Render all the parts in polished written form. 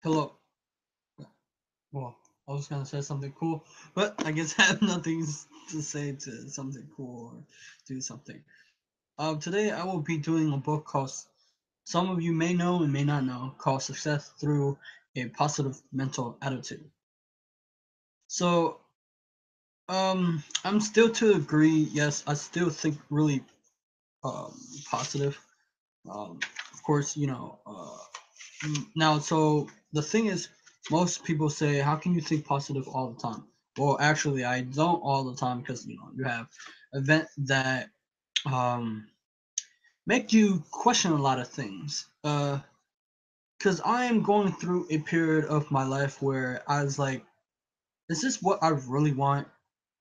Hello. Well, I was gonna say something cool, but I guess I have nothing to say to something cool or do something. Today I will be doing a book called some of you may know and may not know called Success Through a Positive Mental Attitude. So, I'm still to agree. Yes, I still think really positive. Um, of course, now, so the thing is, most people say, "How can you think positive all the time?" Well, actually, I don't all the time because you have events that um, make you question a lot of things. Because I am going through a period of my life where I was like, "Is this what I really want?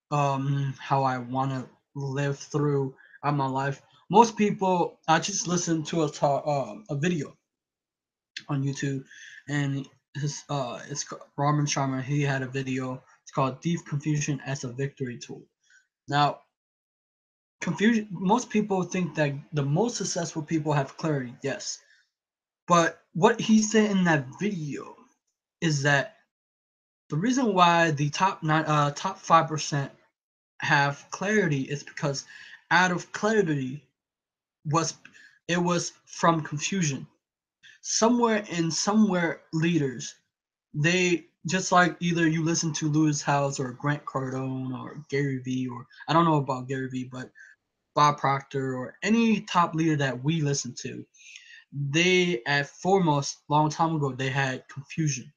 How I want to live through my life?" Most people, I just listen to a video on YouTube, and Robin Sharma. He had a video. It's called "Deep Confusion as a Victory Tool." Now, confusion. Most people think that the most successful people have clarity. Yes, but what he said in that video is that the reason why the top 5% have clarity is because out of clarity was it was from confusion. Somewhere leaders, they just like either you listen to Lewis Howes or Grant Cardone or Gary Vee, or I don't know about Gary Vee, but Bob Proctor or any top leader that we listen to, they at foremost long time ago they had confusion.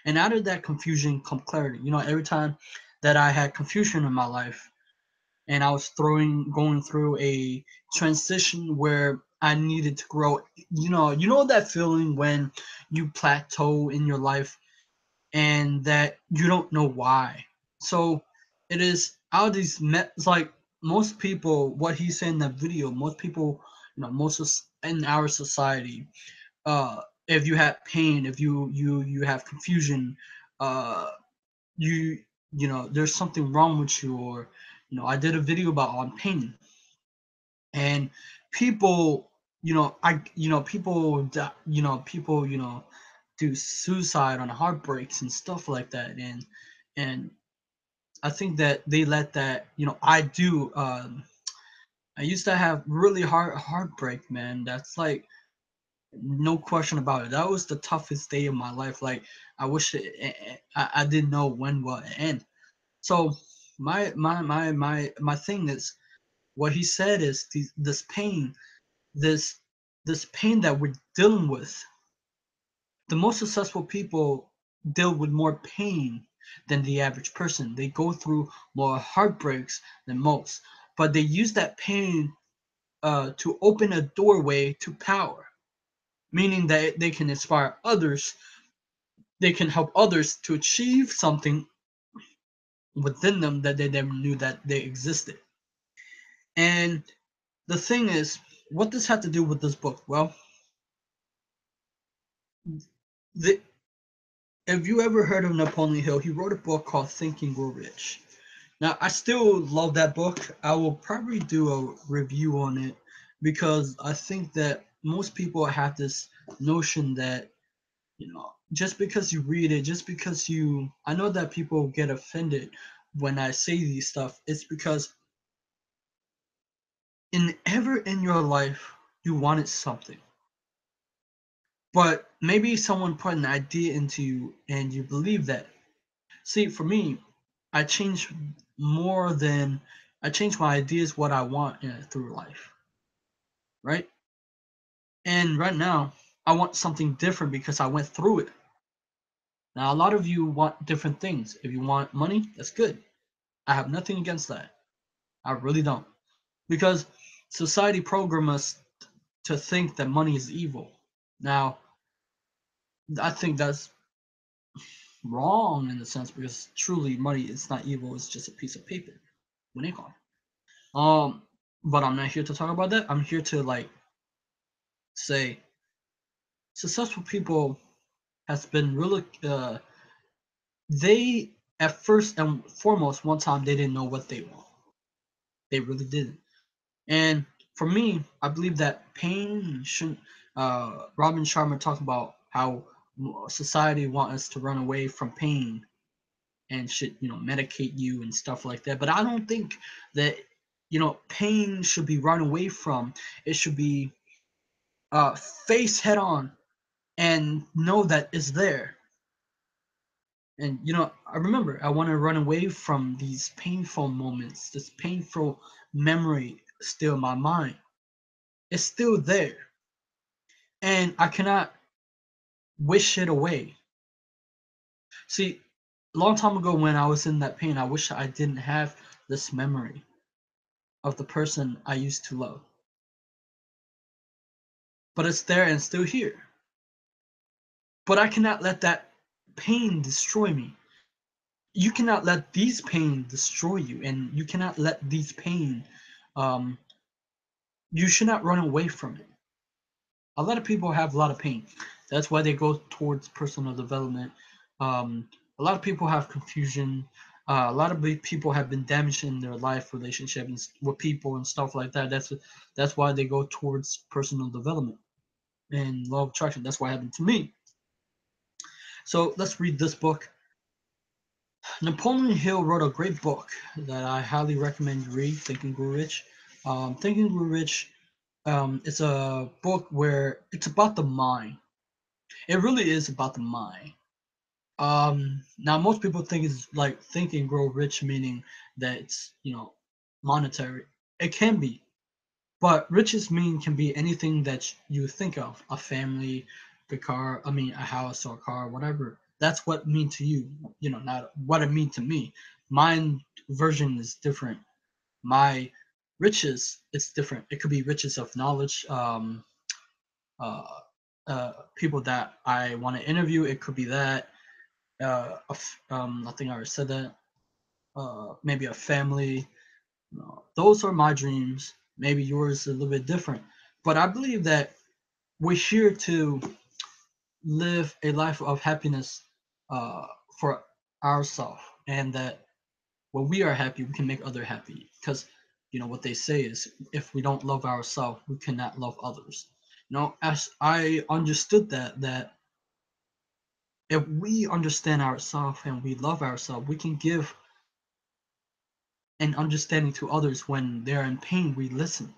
And out of that confusion come clarity. Every time that I had confusion in my life and I was going through a transition where I needed to grow, you know that feeling when you plateau in your life and that you don't know why. So it is out of it's like most people, what he said in that video, most people, in our society, if you have pain, if you have confusion, uh, you there's something wrong with you, or I did a video about on pain, and people, I people people do suicide on heartbreaks and stuff like that, and I think that they let that, I do. I used to have really heartbreak, man. That's like no question about it. That was the toughest day of my life. Like I wish I didn't know when will end. So my thing is, what he said is this pain, this this pain that we're dealing with. The most successful people deal with more pain than the average person. They go through more heartbreaks than most, but they use that pain to open a doorway to power, meaning that they can inspire others. They can help others to achieve something within them that they never knew that they existed. And the thing is, what does have to do with this book? Well, the, if you ever heard of Napoleon Hill, he wrote a book called Think and Grow Rich. Now, I still love that book. I will probably do a review on it because I think that most people have this notion that, just because you read it, just because I know that people get offended when I say these stuff. It's because in your life, you wanted something, but maybe someone put an idea into you and you believe that. See, for me, I changed more than I changed my ideas what I want through life, right? And right now, I want something different because I went through it. Now, a lot of you want different things. If you want money, that's good. I have nothing against that. I really don't. Because society programs us to think that money is evil. Now, I think that's wrong in a sense because truly money is not evil, it's just a piece of paper. When they call. Um, but I'm not here to talk about that. I'm here to like say successful people has been really they at first and foremost one time they didn't know what they want. They really didn't. And for me, I believe that pain shouldn't. Robin Sharma talked about how society want us to run away from pain and should, medicate you and stuff like that. But I don't think that, pain should be run away from. It should be face head on and know that it's there. And I remember I want to run away from these painful moments, this painful memory still in my mind. It's still there. And I cannot wish it away. See, a long time ago when I was in that pain, I wish I didn't have this memory of the person I used to love. But it's there and still here. But I cannot let that pain destroy me. You cannot let these pain destroy you, and you cannot let these pain. Um, you should not run away from it. A lot of people have a lot of pain. That's why they go towards personal development. A lot of people have confusion. A lot of people have been damaged in their life relationships with people and stuff like that. That's why they go towards personal development and law of attraction. That's what happened to me. So let's read this book. Napoleon Hill wrote a great book that I highly recommend you read, Think and Grow Rich. Think and Grow Rich, it's a book where it's about the mind. It really is about the mind. Now most people think it's like Think and Grow Rich, meaning that it's, monetary. It can be, but riches mean can be anything that you think of, a family, a house or a car, whatever. That's what mean to you, not what it mean to me. Mine version is different. My riches, it's different. It could be riches of knowledge, uh, people that I want to interview. It could be that, I think I already said that. Maybe a family. Those are my dreams. Maybe yours is a little bit different. But I believe that we're here to live a life of happiness uh, for ourselves, and that when we are happy, we can make other happy. Because what they say is, if we don't love ourselves, we cannot love others. As I understood that if we understand ourselves and we love ourselves, we can give an understanding to others when they're in pain. We listen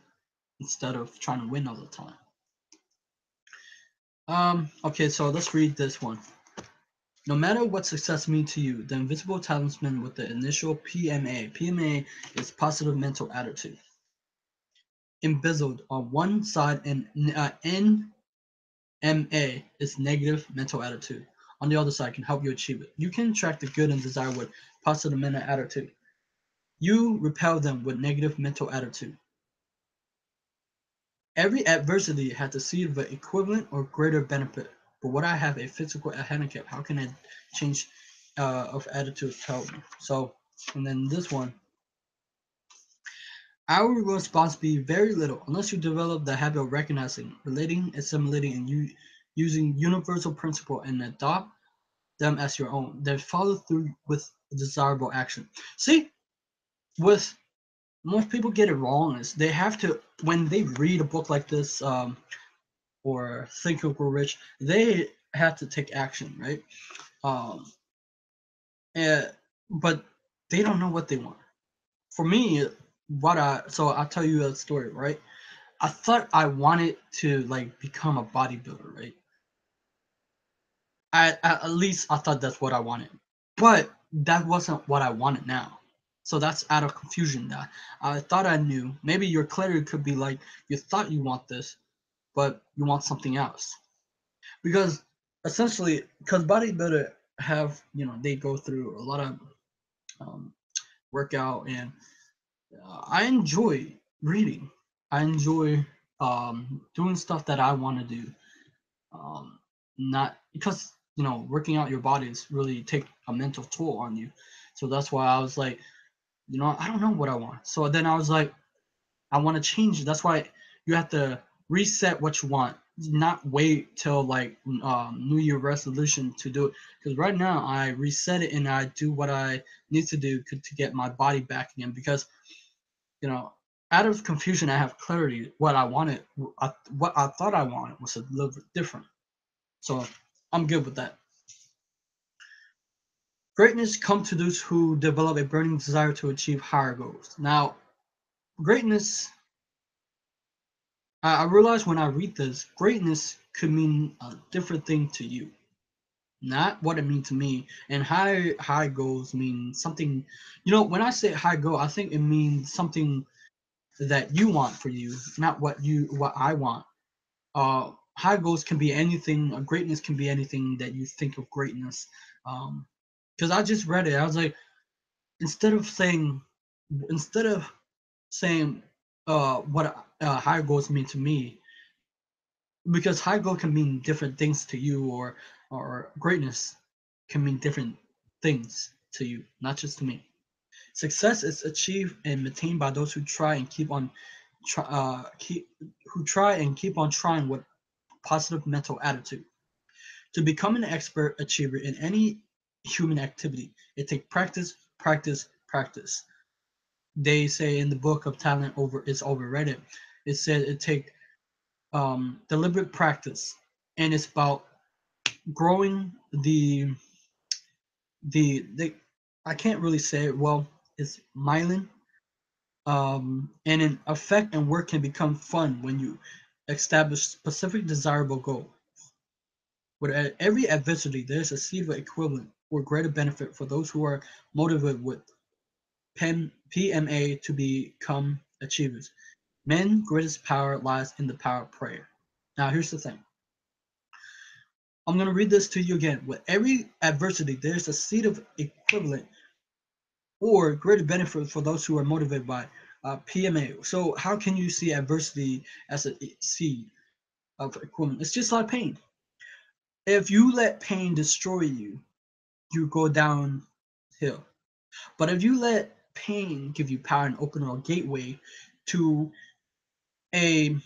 instead of trying to win all the time. Okay, so let's read this one. No matter what success means to you, the invisible talisman with the initial PMA. PMA is positive mental attitude. Embezzled on one side, and NMA is negative mental attitude. On the other side can help you achieve it. You can attract the good and desire with positive mental attitude. You repel them with negative mental attitude. Every adversity has the seed of an equivalent or greater benefit. But what I have a physical handicap, how can I change of attitude help me? So, and then this one, our responsibility very little unless you develop the habit of recognizing, relating, assimilating, and using universal principle and adopt them as your own. Then follow through with desirable action. See, with most people get it wrong is they have to, when they read a book like this, or Think and Grow Rich, they have to take action, right? Um, and, but they don't know what they want. For me, so I'll tell you a story, right? I thought I wanted to like become a bodybuilder, right? At least I thought that's what I wanted, but that wasn't what I wanted now. So that's out of confusion. That I thought I knew. Maybe your clarity could be like you thought you want this, but you want something else. Because essentially, because bodybuilder have, they go through a lot of um, workout, and I enjoy reading. I enjoy doing stuff that I want to do. Not because working out your body is really take a mental toll on you. So that's why I was like, I don't know what I want. So then I was like, I want to change it. That's why you have to reset what you want, not wait till like New Year resolution to do it. Because right now I reset it and I do what I need to do to get my body back again. Because you know, out of confusion, I have clarity. What I wanted, what I thought I wanted was a little bit different. So I'm good with that. Greatness comes to those who develop a burning desire to achieve higher goals. Now, greatness, I realize when I read this, greatness could mean a different thing to you, not what it means to me. And high goals mean something. When I say high goal, I think it means something that you want for you, not what I want. High goals can be anything. Greatness can be anything that you think of greatness. Because I just read it, I was like, instead of saying instead of saying what high goals mean to me, because high goal can mean different things to you, or greatness can mean different things to you, not just to me. Success is achieved and maintained by those who try and keep on trying with positive mental attitude. To become an expert achiever in any human activity, it takes practice, practice, practice. They say in the book of talent over is overrated. It said it take deliberate practice, and it's about growing the I can't really say it well. It's myelin, and in effect and work can become fun when you establish specific desirable goal. With every adversity, there's a seed of equivalent or greater benefit for those who are motivated with PMA to become achievers. Men's greatest power lies in the power of prayer. Now, here's the thing. I'm going to read this to you again. With every adversity, there's a seed of equivalent or greater benefit for those who are motivated by PMA. So, how can you see adversity as a seed of equivalent? It's just like pain. If you let pain destroy you, you go downhill. But if you let pain give you power and open a gateway to a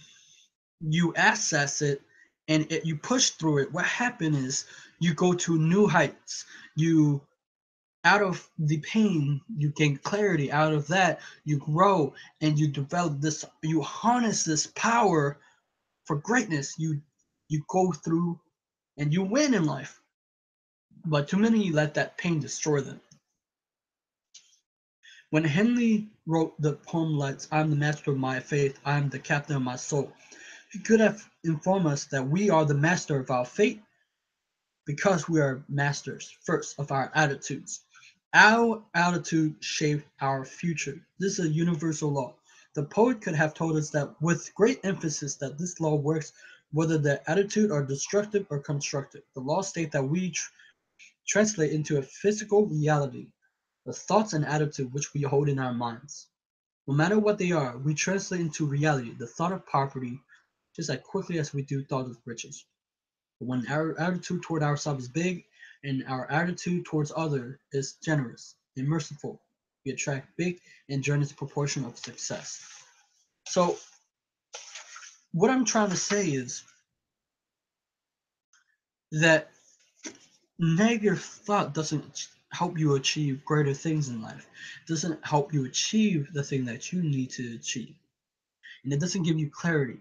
you access it, and you push through it, what happens is you go to new heights. You Out of the pain you gain clarity, out of that you grow, and you develop this, you harness this power for greatness. You go through and you win in life, but too many let that pain destroy them. When Henley wrote the poemlets, I'm the master of my faith, I am the captain of my soul, he could have informed us that we are the master of our fate because we are masters first of our attitudes. Our attitude shapes our future. This is a universal law. The poet could have told us that with great emphasis that this law works whether the attitude are destructive or constructive. The law states that we translate into a physical reality the thoughts and attitude which we hold in our minds. No matter what they are, we translate into reality the thought of poverty just as quickly as we do thought of riches. But when our attitude toward ourselves is big and our attitude towards others is generous and merciful, we attract big and generous proportion of success. So what I'm trying to say is that negative thought doesn't help you achieve greater things in life. It doesn't help you achieve the thing that you need to achieve. And it doesn't give you clarity.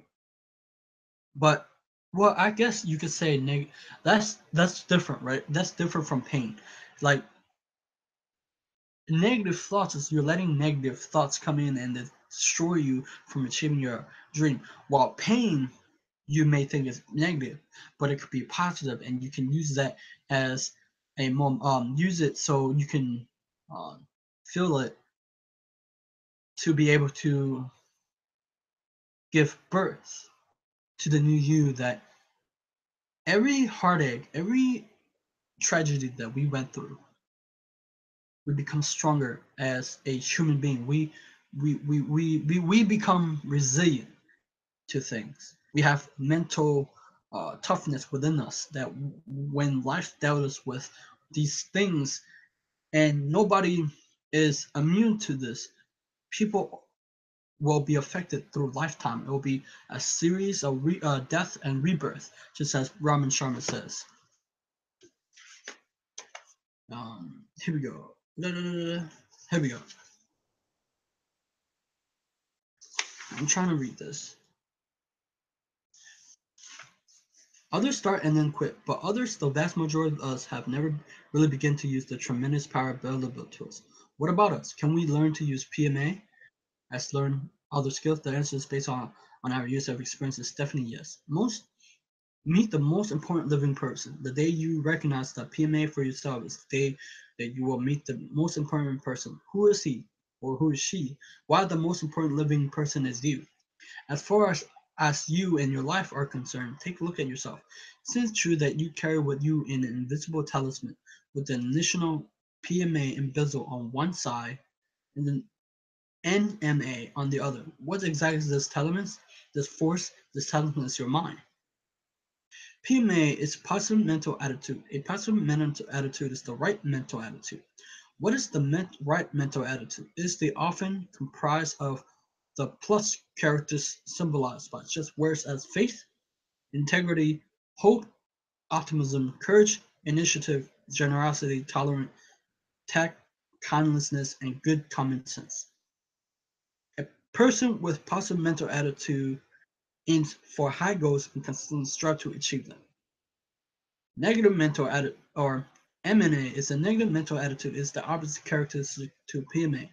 But well, I guess you could say that's different, right? That's different from pain. Like negative thoughts is you're letting negative thoughts come in and destroy you from achieving your dream. While pain you may think is negative, but it could be positive, and you can use that as a use it so you can feel it to be able to give birth to the new you. That every heartache, every tragedy that we went through, we become stronger as a human being. We become resilient to things. We have mental toughness within us that when life dealt us with these things, and nobody is immune to this, people will be affected through lifetime. It will be a series of death and rebirth, just as Robin Sharma says. Here we go. Here we go. I'm trying to read this. Others start and then quit, but others, the vast majority of us, have never really begun to use the tremendous power available to us. What about us? Can we learn to use PMA as learn other skills? The answer is based on our use of experience is definitely yes. Meet the most important living person. The day you recognize that PMA for yourself is the day that you will meet the most important person. Who is he or who is she? Why the most important living person is you? As far as you and your life are concerned, take a look at yourself. Isn't it true that you carry with you an invisible talisman with the initial PMA embezzle on one side and then NMA on the other? What exactly is this talisman? This force, this talisman is your mind. PMA is positive mental attitude. A positive mental attitude is the right mental attitude. What is the right mental attitude? It is the often comprised of the plus characters symbolized by just words as faith, integrity, hope, optimism, courage, initiative, generosity, tolerance, tact, kindness, and good common sense. A person with positive mental attitude aims for high goals and consistently strives to achieve them. Negative mental attitude or MNA is a negative mental attitude is the opposite characteristic to PMA.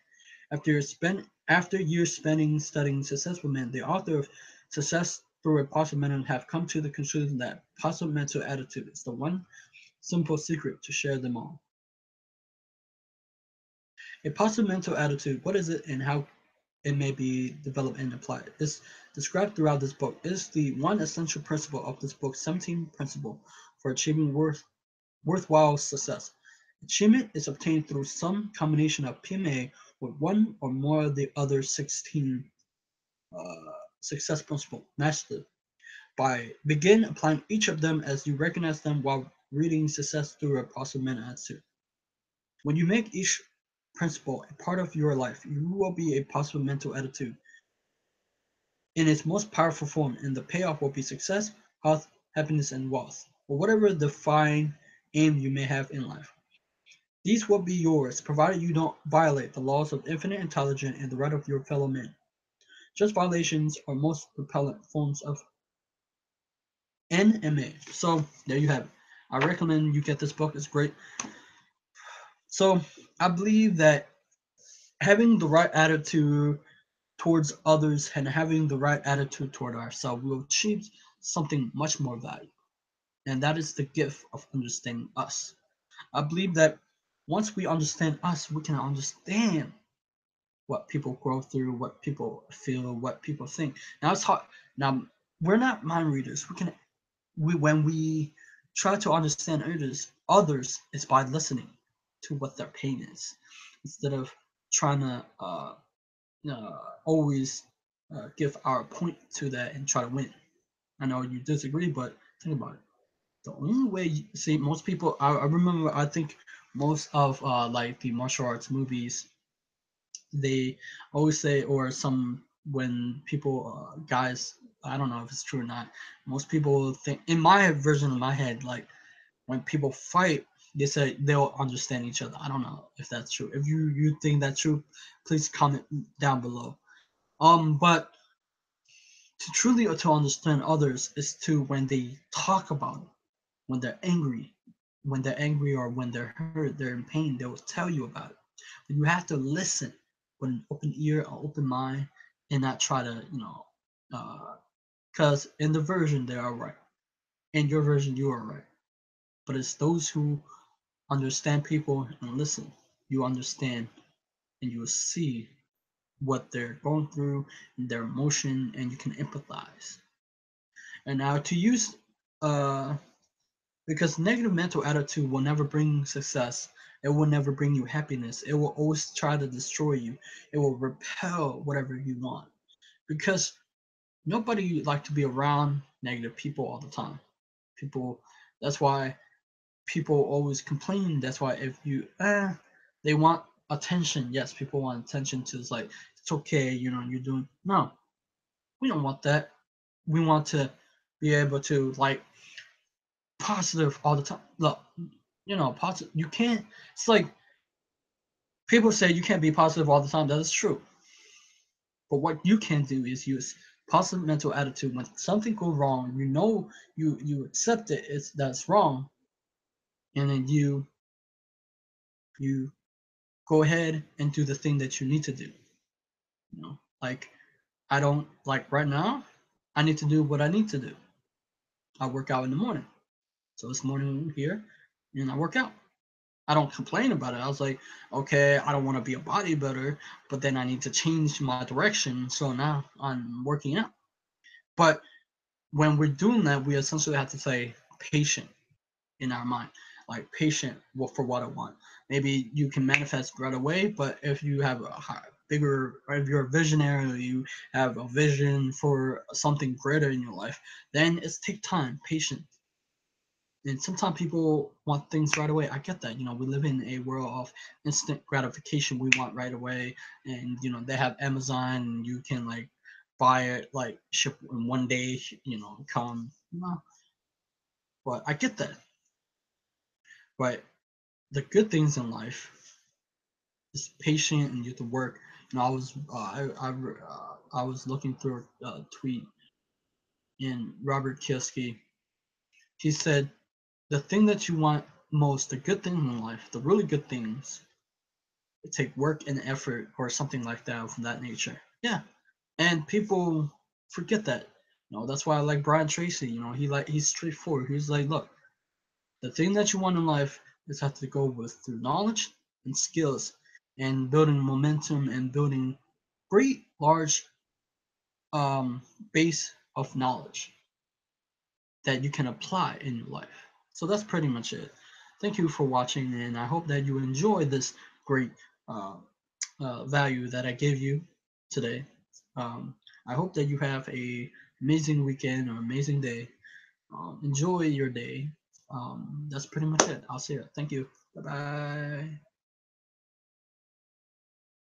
After years spending studying successful men, the author of Success Through a Positive Mental have come to the conclusion that positive mental attitude is the one simple secret to share them all. A positive mental attitude, what is it and how it may be developed and applied, is described throughout this book. It is the one essential principle of this book, 17 principle for achieving worthwhile success. Achievement is obtained through some combination of PMA with one or more of the other 16 success principles mastered. By begin applying each of them as you recognize them while reading Success Through a Positive Mental Attitude. When you make each principle a part of your life, you will be a positive mental attitude in its most powerful form, and the payoff will be success, health, happiness, and wealth, or whatever defined aim you may have in life. These will be yours, provided you don't violate the laws of infinite intelligence and the right of your fellow men. Just violations are most repellent forms of NMA. So there you have it. I recommend you get this book. It's great. So I believe that having the right attitude towards others and having the right attitude toward ourselves will achieve something much more valuable. And that is the gift of understanding us. I believe that once we understand us, we can understand what people go through, what people feel, what people think. Now it's hard. Now we're not mind readers. We when we try to understand others is by listening to what their pain is, instead of trying to always give our point to that and try to win. I know you disagree, but think about it. The only way you see most people, I remember, I think most of like the martial arts movies, they always say, or some when people guys, I don't know if it's true or not, most people think in my version of my head, like when people fight, they say they'll understand each other. I don't know if that's true. If you think that's true, please comment down below. But to truly to understand others is to when they talk about it, when they're angry, or when they're hurt, they're in pain, they will tell you about it. But you have to listen with an open ear, an open mind, and not try to, because in the version they are right, in your version you are right. But it's those who understand people and listen. You understand and you will see what they're going through, their emotion, and you can empathize. And now to use uh because negative mental attitude will never bring success. It will never bring you happiness. It will always try to destroy you. It will repel whatever you want. Because nobody like to be around negative people all the time. People that's why people always complain. That's why if you they want attention. Yes, people want attention to it's like it's okay, you're doing no. We don't want that. We want to be able to like positive all the time. Look, positive. You can't. It's like people say you can't be positive all the time. That is true. But what you can do is use Positive mental attitude. When something goes wrong, you know, you accept it. It's that's wrong, and then you go ahead and do the thing that you need to do. You know, like I don't like right now. I need to do what I need to do. I work out in the morning. So this morning I'm here, and I work out. I don't complain about it. I was like, okay, I don't want to be a bodybuilder, but then I need to change my direction. So now I'm working out. But when we're doing that, we essentially have to say patient in our mind, like patient for what I want. Maybe you can manifest right away, but if you have a bigger, or if you're a visionary, or you have a vision for something greater in your life, then it's take time, patience. And sometimes people want things right away. I get that. You know, we live in a world of instant gratification. We want right away, and you know they have Amazon. And you can like buy it, like ship in one day. You know, come. No, but I get that. But the good things in life is patient, and you have to work. You know, I was looking through a tweet in Robert Kiyosaki. He said the thing that you want most, the good things in life, the really good things take work and effort or something like that from that nature. Yeah. And people forget that. You know, that's why I like Brian Tracy. You know, he's straightforward. He's like, look, the thing that you want in life is have to go with through knowledge and skills and building momentum and building great large base of knowledge that you can apply in your life. So that's pretty much it. Thank you for watching, and I hope that you enjoy this great uh, value that I gave you today. Um, I hope that you have a amazing weekend or amazing day. Enjoy your day. That's pretty much it. I'll see you. Thank you. Bye bye.